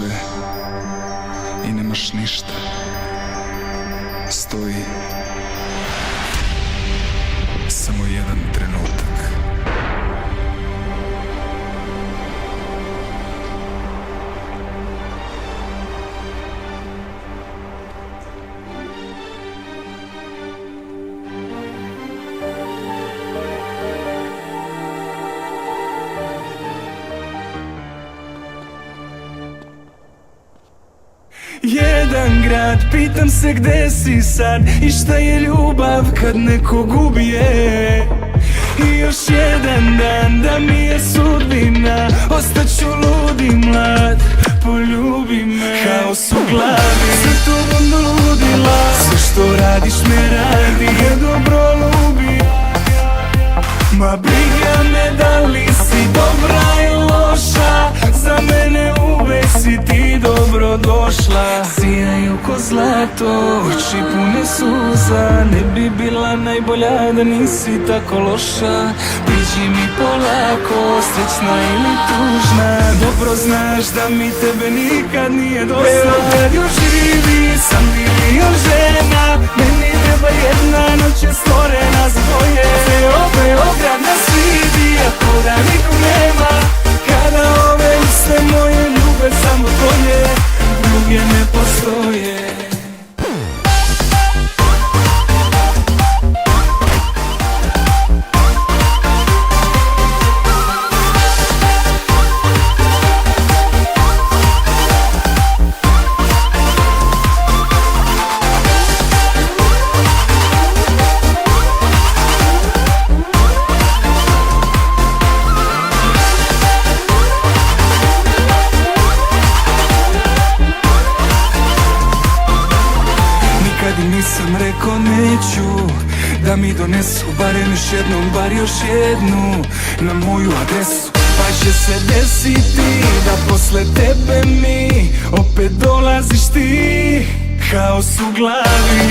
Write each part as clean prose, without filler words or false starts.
sve i nemaš ništa. Stoji samo jedan trenutak. Jedan grad, pitam se gde si sad i šta je ljubav kad nekog ubije. I još jedan dan da mi je sudbina, ostaću lud i mlad, poljubi me. Haos u glavi, sa tobom ludila, sve što radiš me radi, je dobro lubi. Ma briga me da li si dobra i loša, za mene uvek si ti dobro došla. Sijaju ko zlato, oči pune suza, ne bi bila najbolja da nisi tako loša. Priđi mi polako, srećna ili tužna, dobro znaš da mi tebe nikad nije dosta. Beograd još živi, sam milion žena, meni treba jedna, noć je stvorena za dvoje. Beograd nas vidi, ako da nikog nema, kada ove iste moje ljube samo tvoje, druge ne postoje. Nisam rekao neću da mi donesu barem još jednom, bar još jednu na moju adresu. Pa će se desiti da posle tebe mi opet dolaziš ti. Haos u glavi,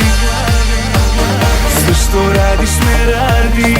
sve što radiš me radi.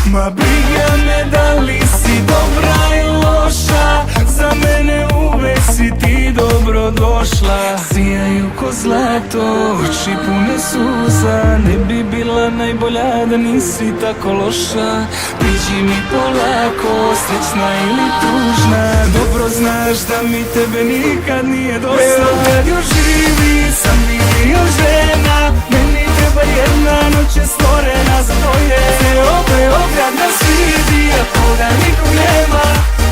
Ma briga me da li si dobra i loša, za mene uvek si ti dobro došla. Sijaju ko zlato, oči pune suza, ne bi bila najbolja da nisi tako loša. Priđi mi polako, srećna ili tužna, dobro znaš da mi tebe nikad nije dosta. Beograd još živi, sam milion žena, meni treba jedna, noć je stvorena za dvoje. Beograd nas vidi, ako da nikog nema,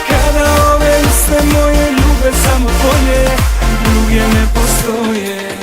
kada ove iste moje ljube samo tvoje, druge ne postoje.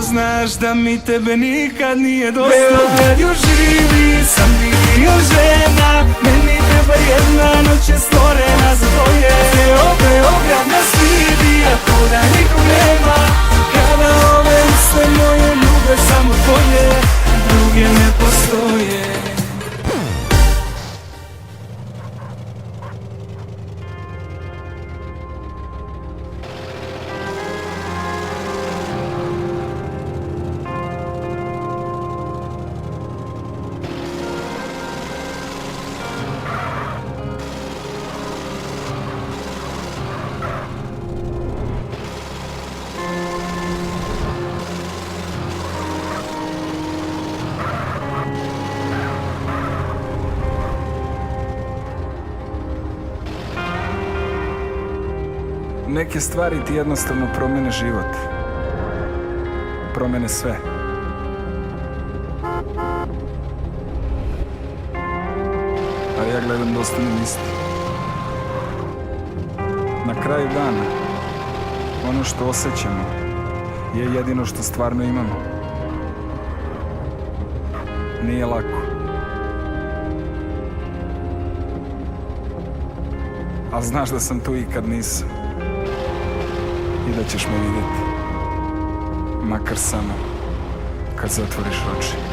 Znaš da mi tebe nikad nije dosta. Beograd još živi, sam milion žena, meni treba jedna, noć je stvorena za dvoje. Beograd nas vidi, ako da nikog nema, kada ove iste moje ljube samo tvoje, druge ne postoje. Neke stvari ti jednostavno promene život. Promene sve. Ali ja gledam da ostanem isti. Na kraju dana, ono što osjećamo je jedino što stvarno imamo. Nije lako. Ali znaš da sam tu i kad nisam. i da ćeš me vidjeti. Makar samo kad zatvoriš oči.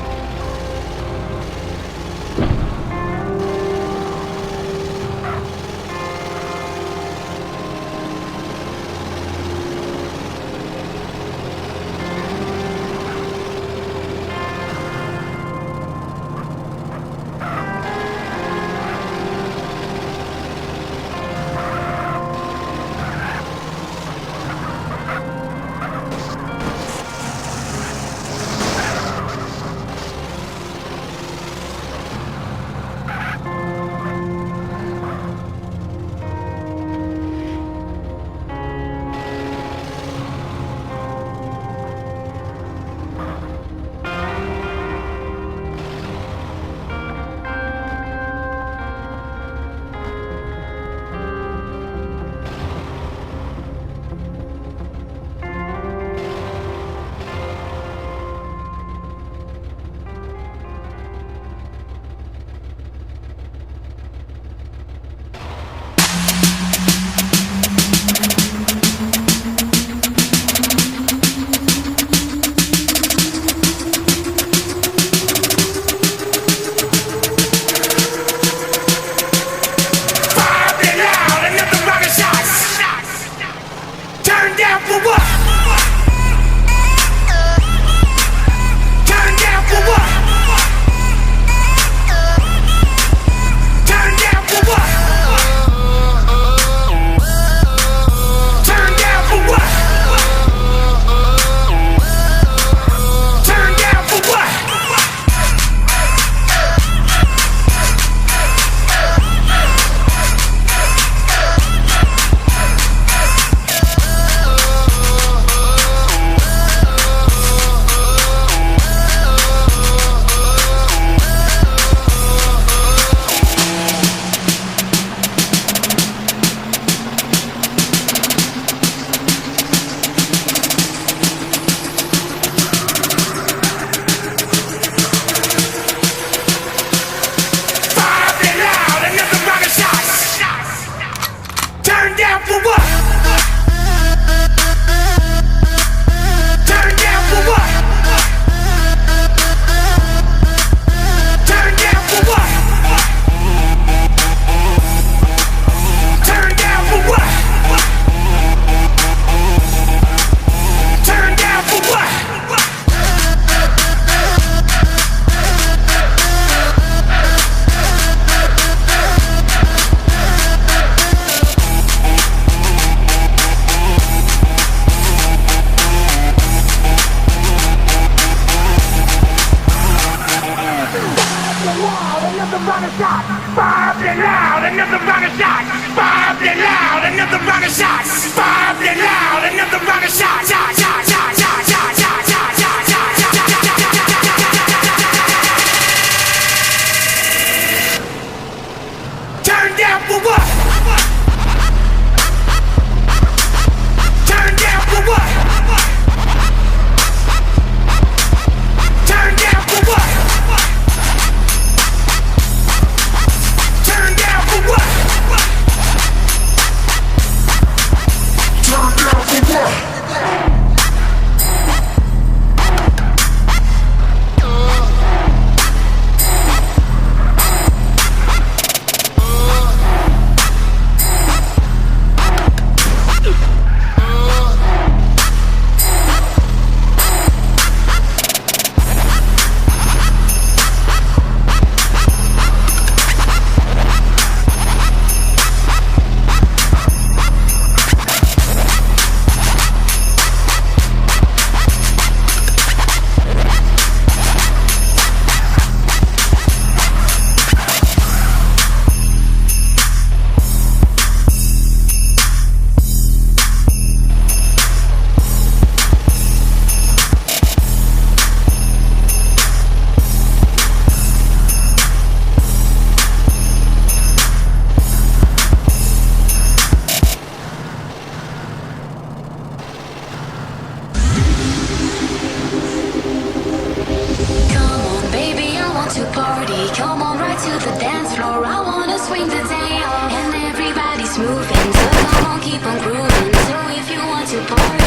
moving, so come on, keep on grooving. So if you want to party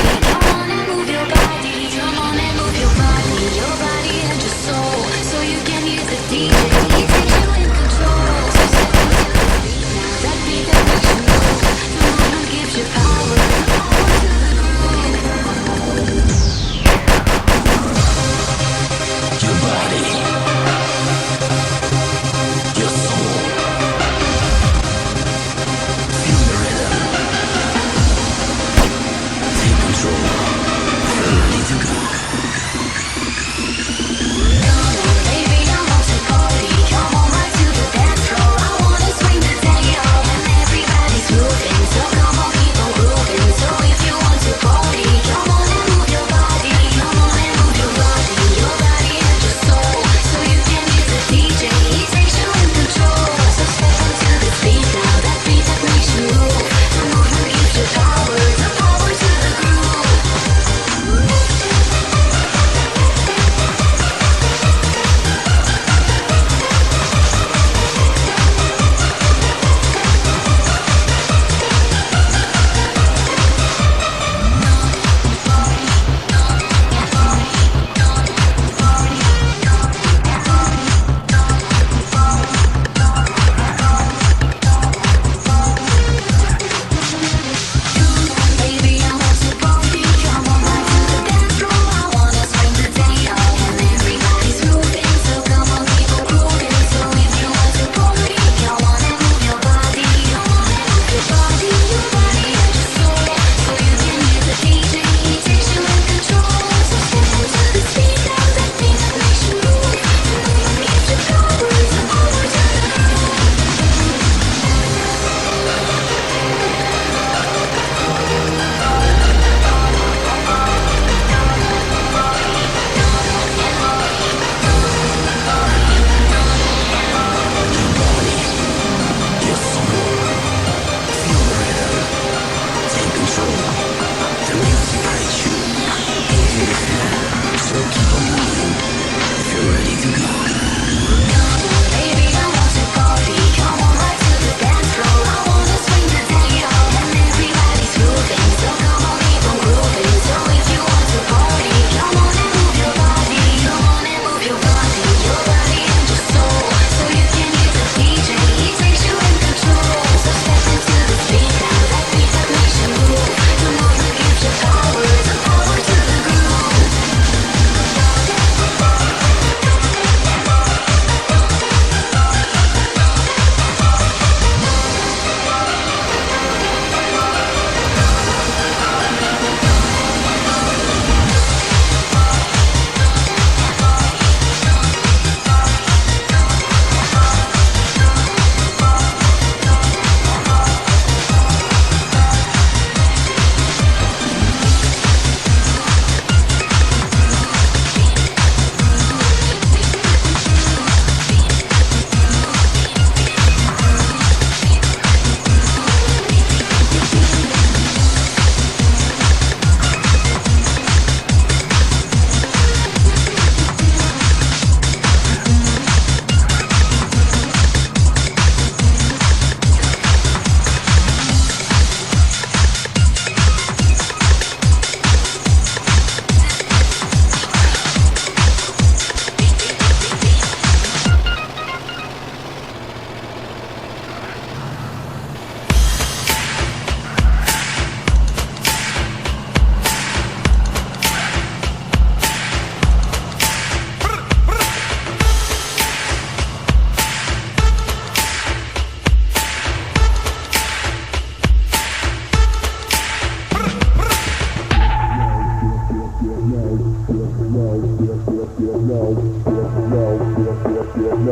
Get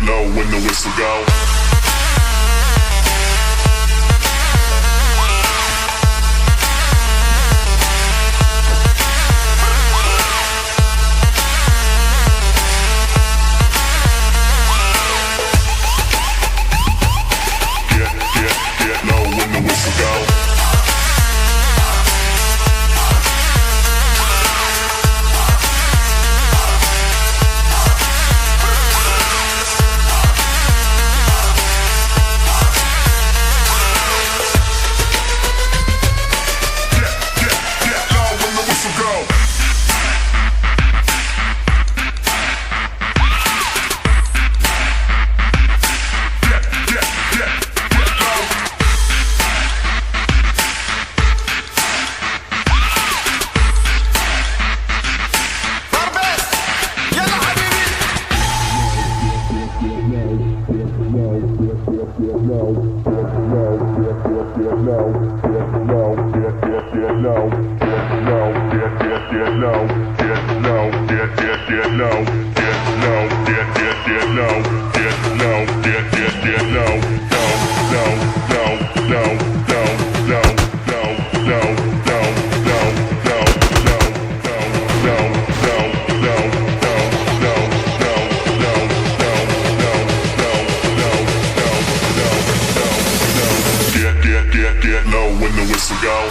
low when the whistle go. Get low when the whistle go. Get low when the whistle go.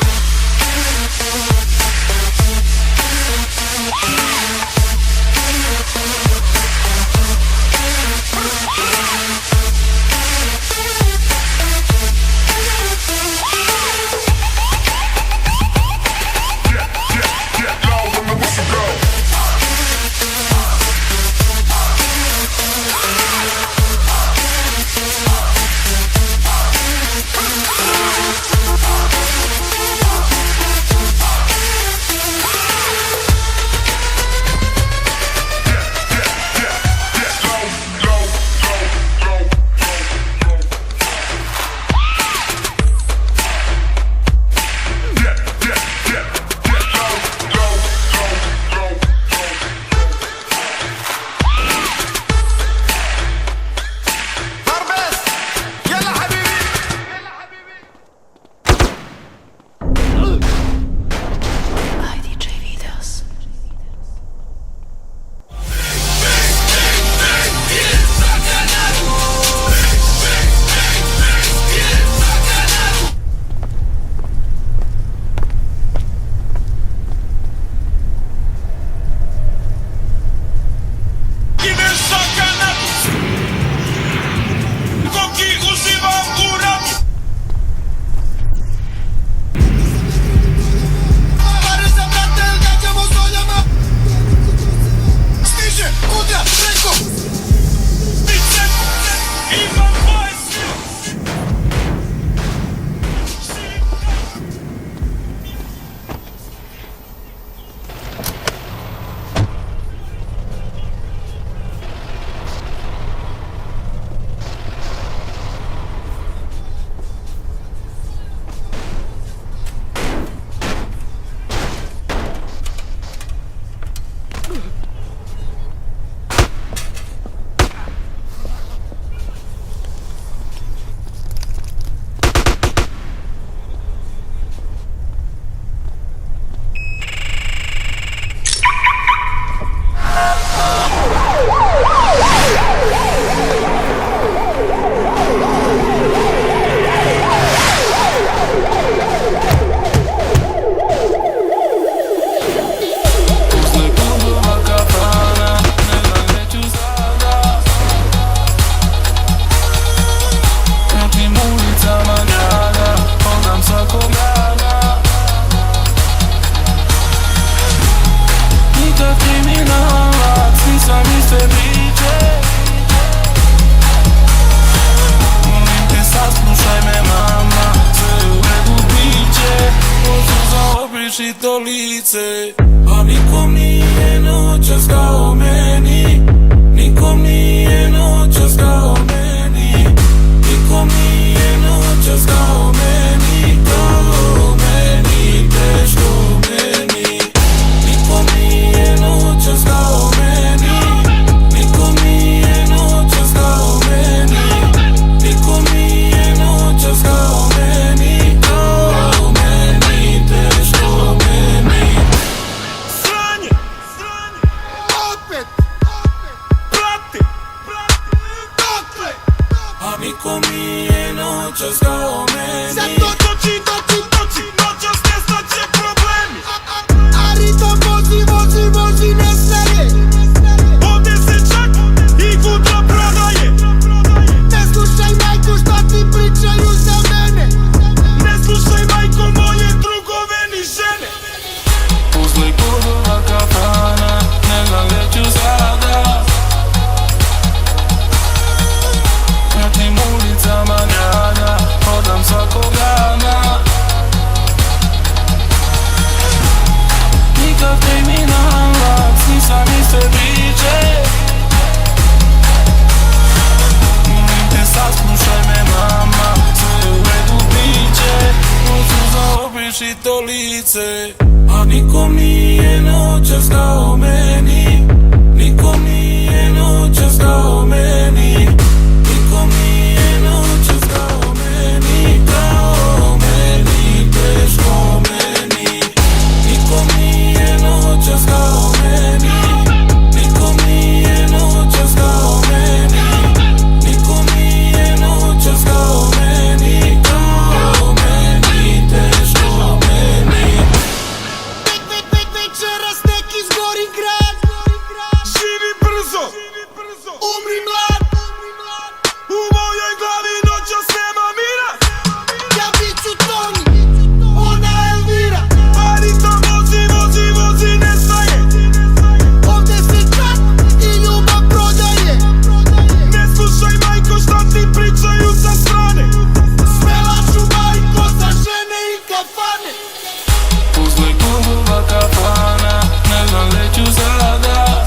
Nikom nije noćas kao meni. Sad to toči, noćas nestaće problemi. A ritam vozi, ne staje. Ovdje se čak i gutra prodaje. Ne slušaj majku šta ti pričaju za mene. Ne slušaj majko moje drugove ni žene. Uzli kurva kafana, ne znam gdje ću sada. Na tim ulicama grada, hodam svakog dana. Nikak kriminalac, nisam iste priče. Molim te saslušaj me mama, sve u redu biće. Hoću zaobići to lice. A nikom nije noćas kao meni. Nikom nije noćas kao meni. Nikom nije noćas kao meni. Kao meni, teško meni. Nikom nije noćas kao meni. Nikom nije noćas kao meni. Nikom nije noćas kao meni. Kao meni, teško meni. Večeras neki zgori grad. Živi brzo, Umri mlad. u mojoj glavi noćas nema mira. Ja bit ću Toni, ona Elvira. Ali tam vozi, ne staje. Ovdje se čak i ljubav prodaje. Ne slušaj majko šta ti pričaju sa strane. Sve lažu majko za žene i kafane. Uzli kurva kafana, ne znam gdje ću sada.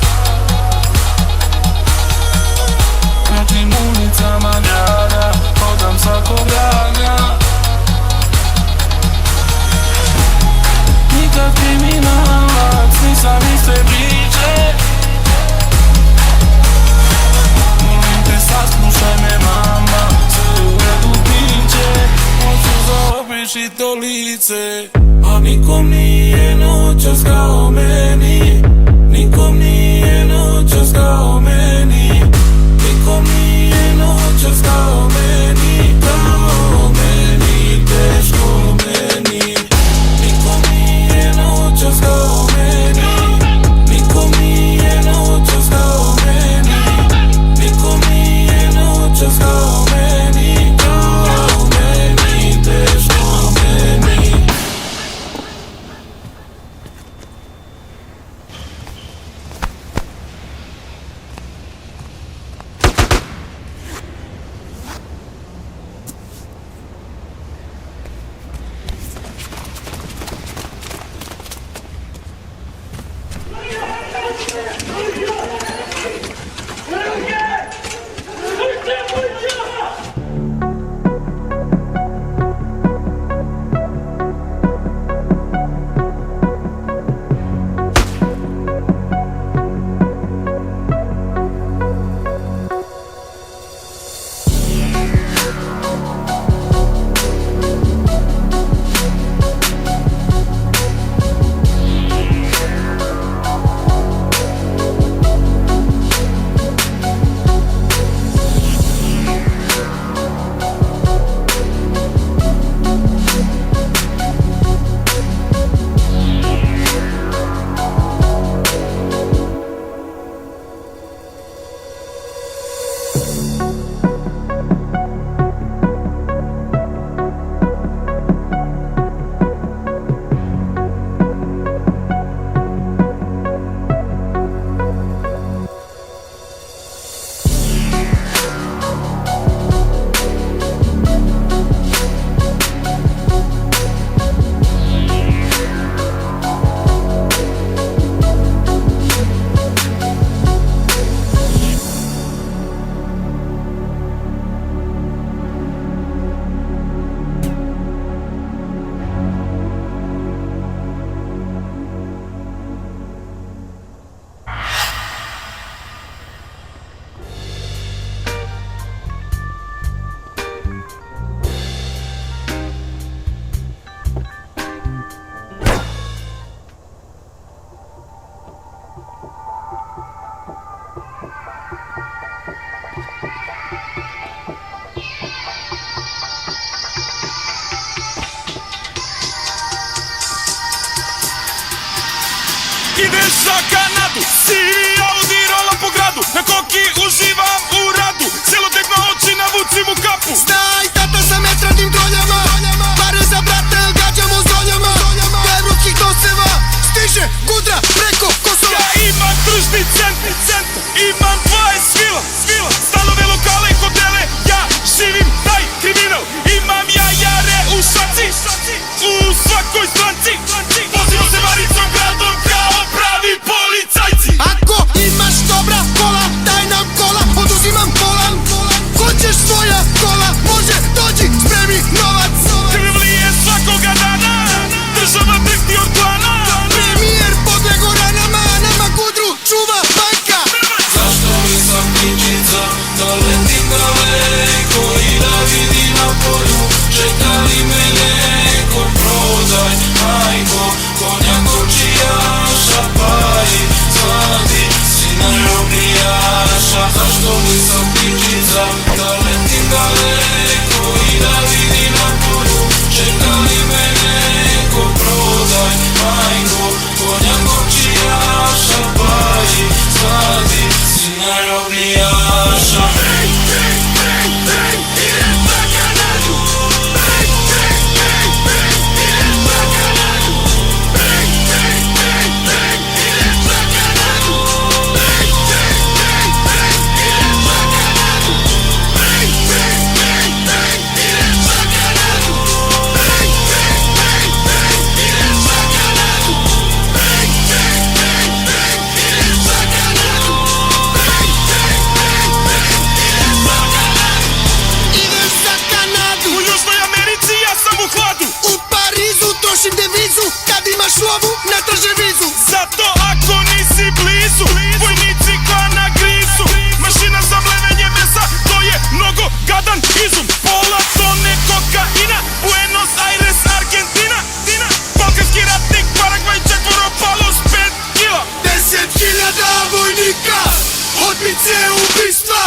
ideš za Kanadu. Sivi Audi rola po gradu, na koki uživam u radu. Celotekno oči navucim u kapu. Znaj, tata sa metranim doljama, pare za brata jel gađamo zoljama. Do evropskih noseva stiže gudra preko Kosova. Ja imam tržni centar, imam 20 svila, stanove, lokale, hotele, ja živim taj kriminal. Imam ja jare u šaci, u svakoj stranci. Vozimo se varicom gradom kao pravi policajci. Ako imaš dobra kola, daj nam kola, oduzimam kolan. Hoćeš svoja kola, može, dođi, spremi novac. Krvlije svakoga dana, država drhti od plana. Premijer podlego ranama, nama gudru čuva banka. Zašto nisam ptičica, da letim daleko i da vidim na polju. Čeka li me neko, prodaj, majko, konja kočijaša, paji, zvadi, sina robijaša. Zašto nisam ptičica, da letim daleko i da vidim na polju. Čeka li me neko, prodaj, majko, konja kočijaša, paji, zvadi, sina robijaša. Kad imaš lovu, ne traže vizu. Zato ako nisi blizu, vojnici klana grizu. Mašina za mlevenje mesa, to je mnogo gadan izum. Pola tone kokaina, Buenos Aires, Argentina. Balkanski ratnik, Paragvaj, 4 palo s 5 kila. 10.000 vojnika, otmice ubistva,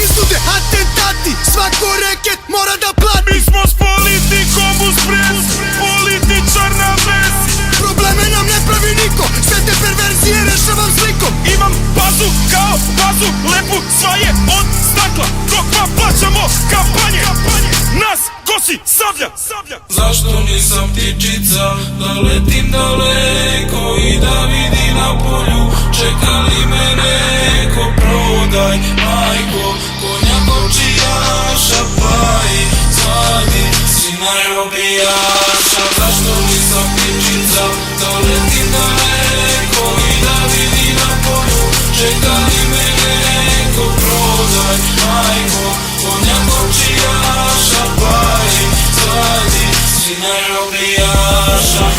iznude, atentati, svako reket mora da plati. Mi smo s politikom u sprezi, političar na vezi. Probleme nam ne pravi niko, sve te perverzije rešavam slikom. Imam bazu kao bazu, lepu svaje od stakla. Dok pa plaćamo kampanje, nas kosi sablja. Zašto nisam ptičica, da letim daleko i da vidim na polju. Čeka li me neko, prodaj, majko, konja kočijaša, paji, zvadi, sina robijaša. Zašto nisam ptičica, da letim daleko i da vidim na polju. Čeka li me neko, prodaj, majko, konja kočijaša, paji, zvadi, sina robijaša.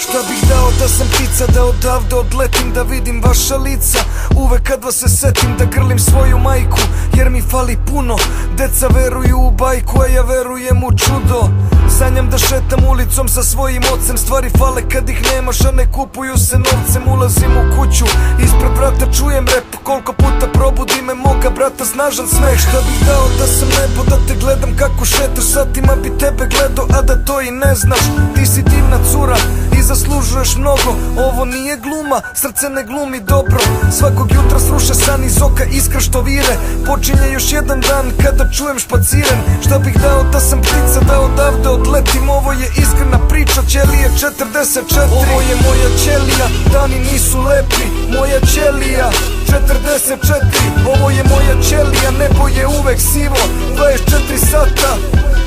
Šta bih dao da sam ptica, da odavde odletim, da vidim vaša lica. Uvek kad vas se setim da grlim svoju majku, jer mi fali puno. Deca veruju u bajku, a ja verujem u čudo. Sanjam da šetam ulicom sa svojim ocem. Stvari fale kad ih nemaš, a ne kupuju se novcem. Ulazim u kuću, ispred vrata čujem rep. Koliko puta probudi me moga brata vrata snažan smeh. Šta bih dao da sam nebo, da te gledam kako šetaš, satima bi tebe gledao, a da to i ne znaš. Ti si divna cura i zaslužuješ mnogo, ovo nije gluma, srce ne glumi dobro. Svakog jutra sruše san iz oka, iskra što vire. Počinje još jedan dan kada čujem špaciren. Šta bih dao da sam ptica, da odavde odletim. Ovo je iskrena priča, ćelije 44. Ovo je moja ćelija, dani nisu lepi. Moja ćelija 44. Ovo je moja ćelija, nebo je uvek sivo 24 sata,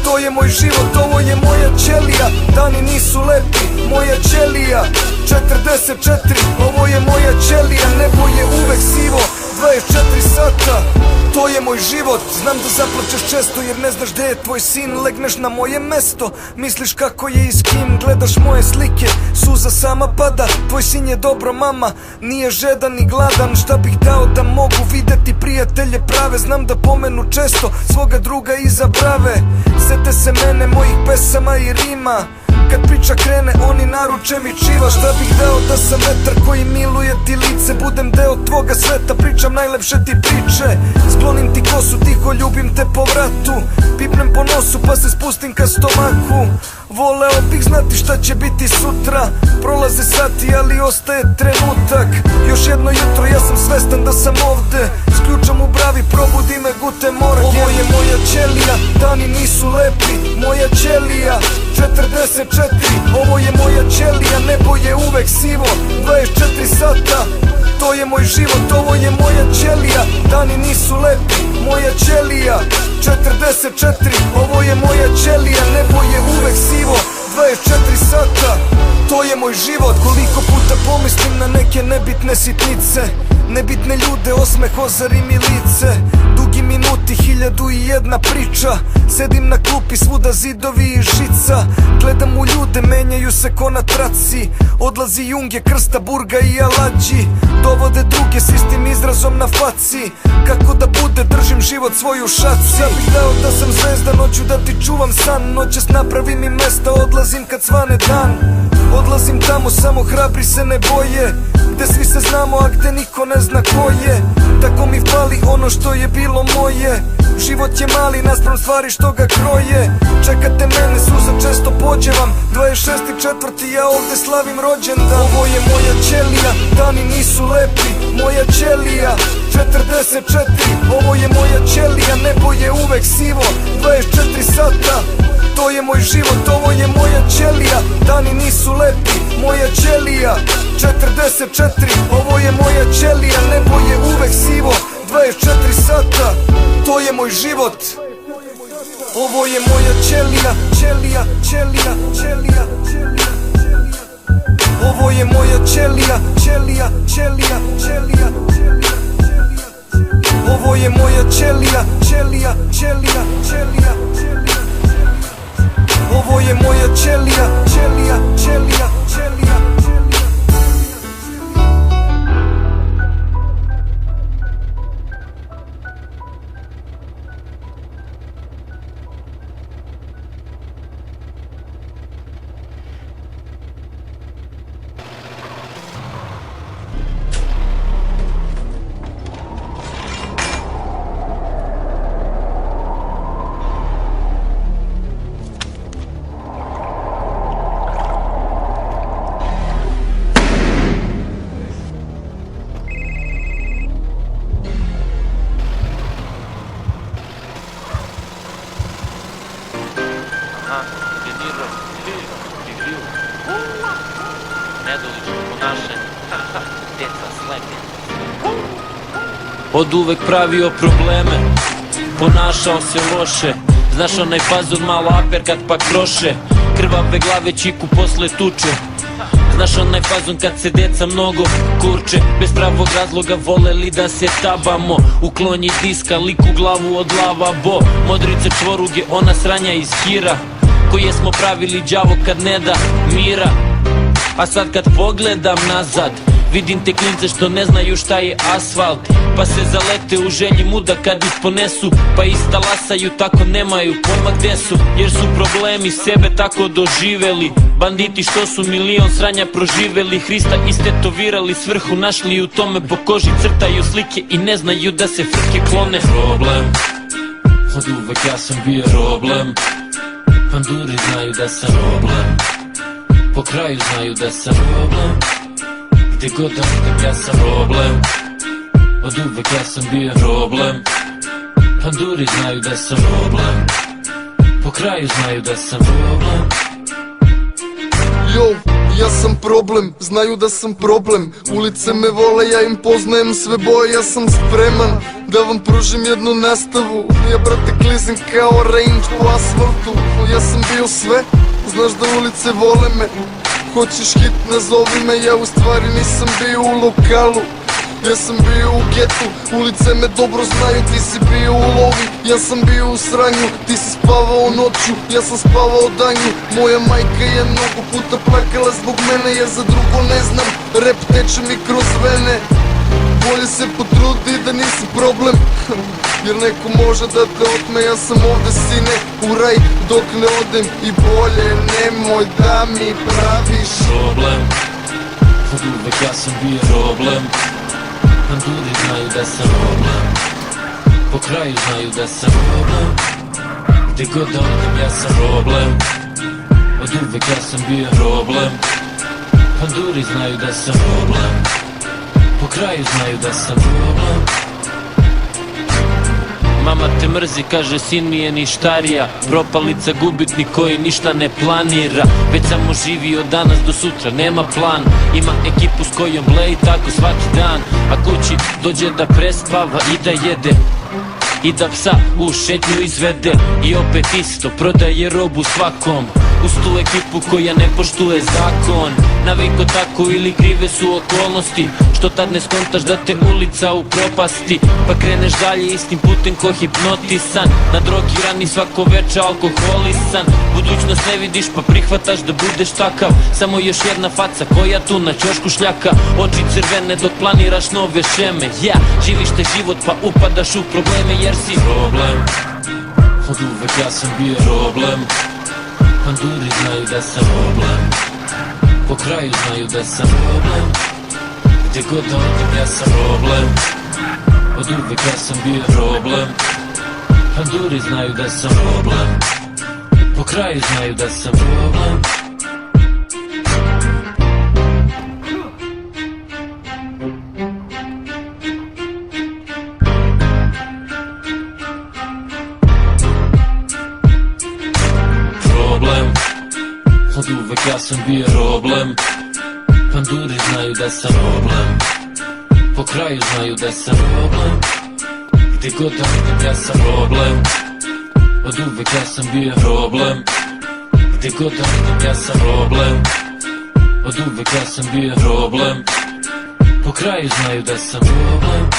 to je moj život. Ovo je moja ćelija, dani nisu lepi. Moja ćelija 44. Ovo je moja ćelija, nebo je uvek sivo 24 sata, to je moj život. Znam da zaplačeš često jer ne znaš gde je tvoj sin. Legneš na moje mesto, misliš kako je i s kim. Gledaš moje slike, suza sama pada. Tvoj sin je dobro mama, nije žedan ni gladan. Šta bih dao da mogu videti prijatelje prave. Znam da pomenu često svoga druga iza brave. Sete se mene, mojih pesama i rima. Kad priča krene, oni naruče mi čiva. Šta bih dao da sam vetar koji miluje ti lice. Budem deo tvoga sveta, pričam najlepše ti priče. Sklonim ti kosu, tiho ljubim te po vratu. Pipnem po nosu pa se spustim ka stomaku. Voleo bih znati šta će biti sutra. Prolaze sati ali ostaje trenutak. Još jedno jutro, ja sam svestan da sam ovde. S ključom u bravi, probudi me gute morgen. Ovo je moja ćelija, dani nisu lepi. Moja ćelija 44. Ovo je moja ćelija, nebo je uvek sivo 24 sata, to je moj život. Ovo je moja ćelija, dani nisu lepi. Moja ćelija 44. Ovo je moja ćelija, nebo je uvek sivo 24 sata, to je moj život. Koliko puta pomislim na neke nebitne sitnice, nebitne ljude, osmeh ozari mi lice. Dugi minuti, 1001 priča. Sedim na klupi, svuda zidovi i žica. Gledam u ljude, menjaju se ko na traci. Odlazi Junge, Krsta, Burga i Aladži. Dovode druge s istim izrazom na faci. Kako da bude, držim život svoj u šaci. Šta bih dao da sam zvezda, noću da ti čuvam san. Noćas napravi mi mesta, odlazim kad svane dan. Odlazim tamo, samo hrabri se ne boje. Gde svi se znamo, a gde niko ne zna ko je. Tako mi fali ono što je bilo moje. Život je mali naspram stvari što ga kroje. Čekate mene, suza često pođevam. 26.4. ja ovde slavim rođendan. Ovo je moja ćelija, dani nisu lepi. Moja ćelija 44. Ovo je moja ćelija, nebo je uvek sivo 24 sata, to je moj život. Ovo je moja ćelija, dani nisu lepi. Moja ćelija 44. Ovo je moja ćelija, nebo je uvek sivo 24 sata, to je moj život. Ovo je moja ćelija, ćelija, ćelija, ćelija, ćelija. Ovo je moja ćelija, ćelija, ćelija, ćelija, ćelija. Ovo je moja ćelija, ćelija, ćelija, ćelija, ćelija. Ovo je moja ćelija, ćelija, ćelija, ćelija, ćelija. Od uvek pravio probleme, ponašao se loše. Znaš onaj fazon malo aperkat pa kroše. Krvave glave čiku posle tuče. Znaš onaj fazon kad se deca mnogo kurče. Bez pravog razloga voleli da se tabamo. Uklonji diska, liku glavu od lavabo. Modrice čvoruge, ona sranja iz hira. Koje smo pravili đavo kad ne da mira. A sad kad pogledam nazad, Vidim te klince što ne znaju šta je asfalt, pa se zalete u želji muda kad ih ponesu, pa istalasaju tako nemaju pojma gde su, jer su problemi sebe tako doživeli. Banditi što su milion sranja proživeli, Hrista istetovirali, svrhu našli u tome, po koži crtaju slike i ne znaju da se frke klone. Problem, od uvek ja sam bio problem, panduri znaju da sam problem, po kraju znaju da sam problem, gdje god odem ja sam problem, od uvek ja sam bio problem, panduri znaju da sam problem, po kraju znaju da sam problem. Yo, ja sam problem, znaju da sam problem. Ulice me vole, ja im poznajem sve boje. Ja sam spreman da vam pružim jednu nastavu. Ja brate klizim kao range po asfaltu. Ja sam bio sve, znaš da ulice vole me. Hoćeš hit, nazovi me, ja u stvari nisam bio u lokalu. Ja sam bio u getu, ulice me dobro znaju, ti si bio u lovi, ja sam bio u sranju, ti si spavao noću, ja sam spavao danju. Moja majka je mnogo puta plakala zbog mene, ja za drugo ne znam, rap teče mi kroz vene. Bolje se potrudi da nisi problem, jer neko može da te otme, ja sam ovde sine, u raj dok ne odem. I bolje nemoj da mi praviš problem, od uvek ja sam bio problem, panduri znaju da sam problem, po kraju znaju da sam problem, gdje god da odem ja sam problem, od uvek ja sam bio problem, panduri znaju da sam problem, po kraju znaju da sam problem. Mama te mrzi, kaže sin mi je ništarija, propalica gubitnik koji ništa ne planira, već samo živi od danas do sutra, nema plan. Ima ekipu s kojom bleji tako svaki dan, a kući dođe da prespava i da jede, i da psa u šetnju izvede. I opet isto, prodaje robu svakom, uz tu ekipu koja ne poštuje zakon. Naviko tako ili krive su okolnosti, što tad ne skontaš da te ulica upropasti, pa kreneš dalje istim putem ko hipnotisan, na drogiran i svako veče alkoholisan. Budućnost ne vidiš pa prihvataš da budeš takav, samo još jedna faca koja tu na ćošku šljaka. Oči crvene dok planiraš nove šeme, živiš te život pa upadaš u probleme jer si problem, od uvek ja sam bio problem, panduri znaju da sam problem, po kraju znaju da sam problem, gdje god odem ja sam problem, od uvek ja sam bio problem, panduri znaju da sam problem, po kraju znaju da sam problem. Od uvek ja sam bio problem, panduri znaju da sam problem, po kraju znaju da sam problem, gdje god odem ja sam problem, od uvek ja sam bio problem, gdje god odem ja sam problem, od uvek ja sam bio problem, po kraju znaju da sam problem.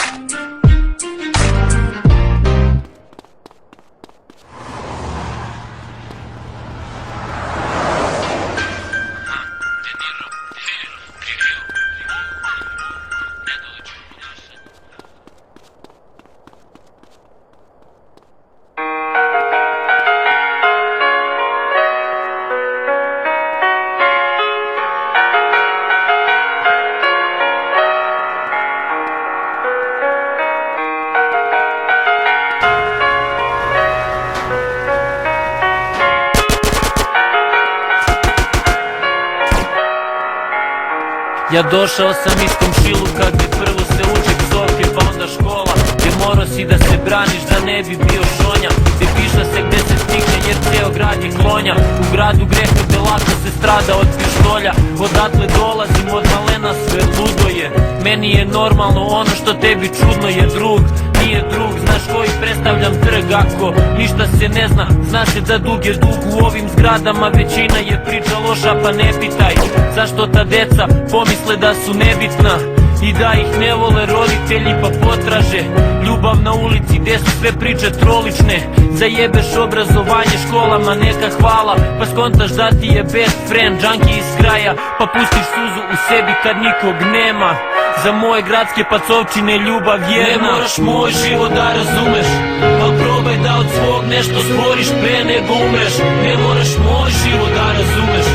Ja došao sam iz komšiluka gdje prvo se uče psovke pa onda škola, gdje morao si da se braniš da ne bi bio šonja, gdje piša se gdje se stigne jer ceo grad je klonja. U gradu greha gdje lako se strada od pištolja, odatle dolazim od malena sve ludo je. Meni je normalno ono što tebi čudno je drug, nije drug, znaš koji predstavljam trg. Ako ništa se ne zna, znaš se da dug je dug. U ovim zgradama većina je priča loša pa ne pitaj zašto ta deca pomisle da su nebitna. I da ih ne vole roditelji pa potraže ljubav na ulici gde su sve priče trolične. Zajebeš obrazovanje školama neka hvala, pa skontaš da ti je best friend junkie iz kraja, pa pustiš suzu u sebi kad nikog nema. Za moje gradske pacovčine ljubav jedna. Ne moraš moj život da razumeš, al probaj da od svog nešto stvoriš pre nego umreš. Ne moraš moj život da razumeš,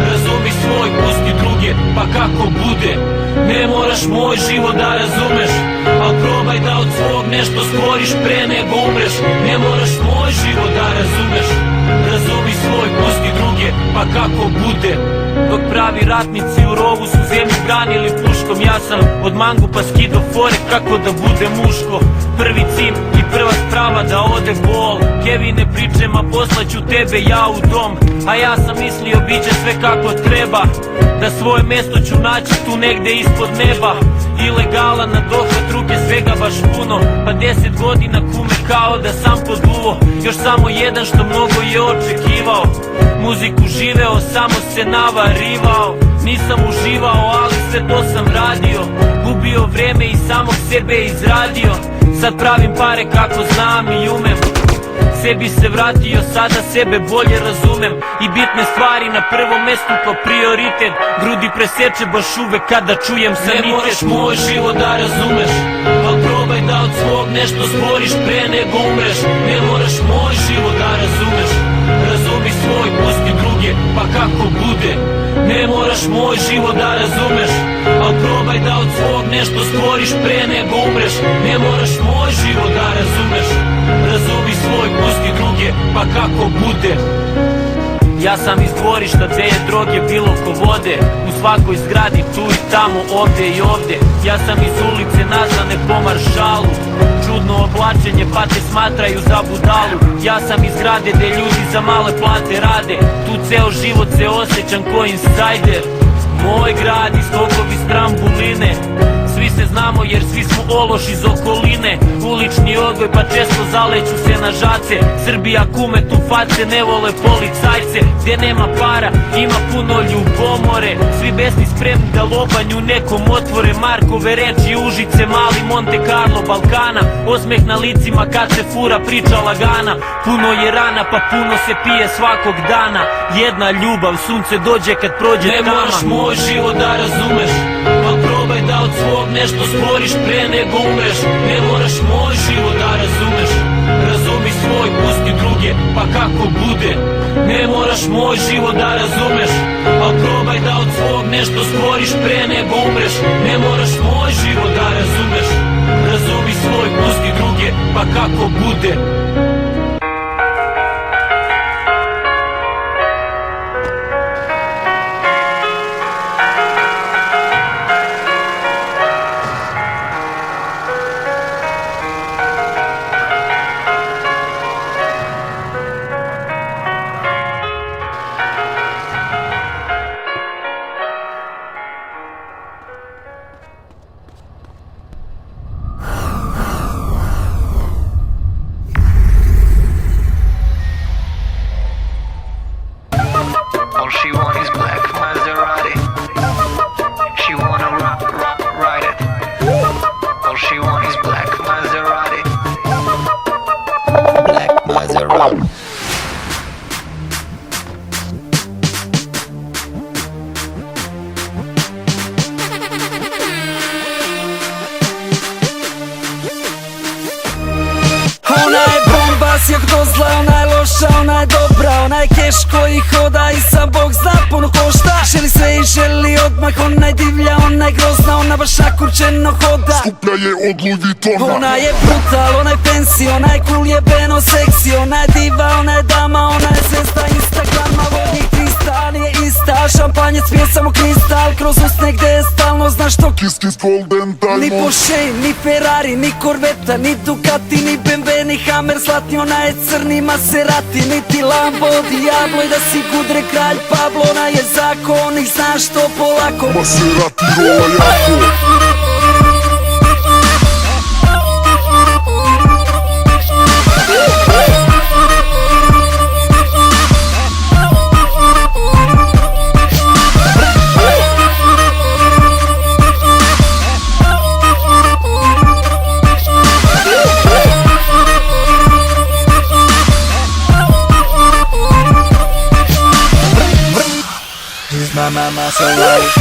razumi svoj, pusti druge, pa kako bude. Ne moraš moj život da razumeš, al probaj da od svog nešto stvoriš pre nego umreš. Ne moraš moj život da razumeš, razumi svoj, pusti druge, pa kako bude. Dok pravi ratnici u rovu su zemlju branili puškom, ja sam od mangupa skido fore kako da bude muško. Prvi cim i prva sprava da ode bol. Kevine pričem, a poslaću tebe ja u dom. A ja sam mislio bit će sve kako treba, da svoje mesto ću naći tu negde ispod neba. Ilegala na dohvat ruke, svega baš puno, pa 10 godina kume kao da sam poduvo. Još samo jedan što mnogo je očekivao, muziku živeo, samo se navarivao. Nisam uživao, ali sve to sam radio, gubio vreme i samog sebe izradio. Sad pravim pare kako znam i umem, sebi se vratio, sada sebe bolje razumem. I bitne stvari na prvom mestu kao prioritet, grudi preseče baš uvek kada čujem sanitet. Ne moraš moj život da razumeš, al probaj da od svog nešto stvoriš pre nego umreš. Ne moraš moj život da razumeš, razumi svoj, pusti druge, pa kako bude. Ne moraš moj život da razumeš, al probaj da od svog nešto stvoriš pre nego umreš. Ne moraš moj život da razumeš, razumi svoj, pusti druge, pa kako bude. Ja sam iz dvorišta gde je droge bilo ko vode, u svakoj zgradi tu i tamo, ovde i ovde. Ja sam iz ulice nazvane po maršalu, čudno oblačenje pa te smatraju za budalu. Ja sam iz grade gde ljudi za male plate rade, tu ceo život se osjećam ko insajder. Moj grad i stokovi s trambuline, svi se znamo jer svi smo ološ iz okoline. Ulični odgoj pa često zaleću se na žace, Srbija kume tu face ne vole policajce. Gde nema para ima puno ljubomore, svi besni spremni da lobanju nekom otvore. Markove reči, Užice, Mali, Monte Carlo, Balkana, osmeh na licima kad se fura priča lagana. Puno je rana pa puno se pije svakog dana, jedna ljubav, sunce dođe kad prođe tama. Ne moraš moj život da razumeš, pa probaj da od svog nešto stvoriš pre nego umreš. Ne moraš moj život da razumeš, razumi svoj, pusti druge, pa kako bude. Ne moraš moj život da razumeš, al probaj da od svog nešto stvoriš pre nego umreš. Ne moraš moj život da razumeš, razumi svoj, pusti druge, pa kako bude. All she want is black Maserati. She wanna ride it. All she want is black Maserati. Black Maserati. Ona je bomba, sjak do zla, ona je loša, ona je dobra. Ona je keš koji hoda i sam Bog zna puno košta. Želi sve i želi odmah, ona je divlja, ona je grozna. Ona baš nakurčeno hoda, Skuplja je od Louis Vuittona. ona je brutal, ona je fancy, ona je cool, jebeno seksi. Ona je diva, ona je dama, ona je zvezda Instagrama. Vodnih kristal je ista, šampanjec pije samo kristal. Kroz usne gde je stalno, znaš to. Kiss kiss golden Ni diamond. Porsche, ni Ferrari, ni Corvetta, ni Ducati, ni BMW, ni Hammer zlatni. Ona je crni Maserati, niti Lambo, Diablo. I da si Gudre, kralj Pablo, ona je zakon i znaš to polako. Maserati rola jako. life.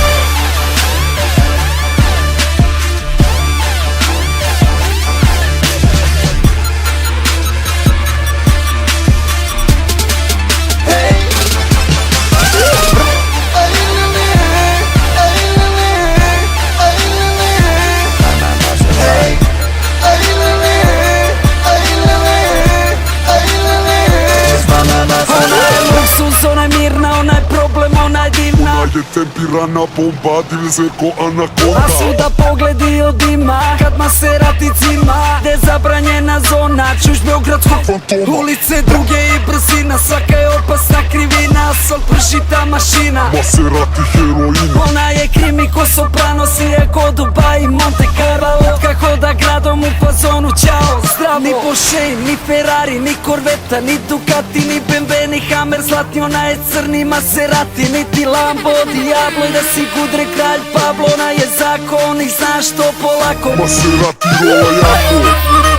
Ona je luksuz, ona je mirna, ona je problem, ona je divna. Ona je tempirana bomba, divze ko A anakonda. svuda pogledi od dima, kad maserati cima. Gde zabranjena zona, čuš beogradskog Fantoma. Ulice druge i brzina, svaka je opasna krivina. Asfalt pršita mašina. Maserati heroina. Ona je krimi ko Sopranos je ko Dubai i Monte Carlo. Lotka hoda gradom u fazonu ćao zdravo. Ni Porsche, ni Ferrari, ni Corvetta, ni Ducati, ni BMW, ni Hammer zlatni. Ona je crni Maserati, niti Lambo Diablo. I da si Gudre kralj Pablo, ona je zakon i znaš to polako. Maserati rola jako.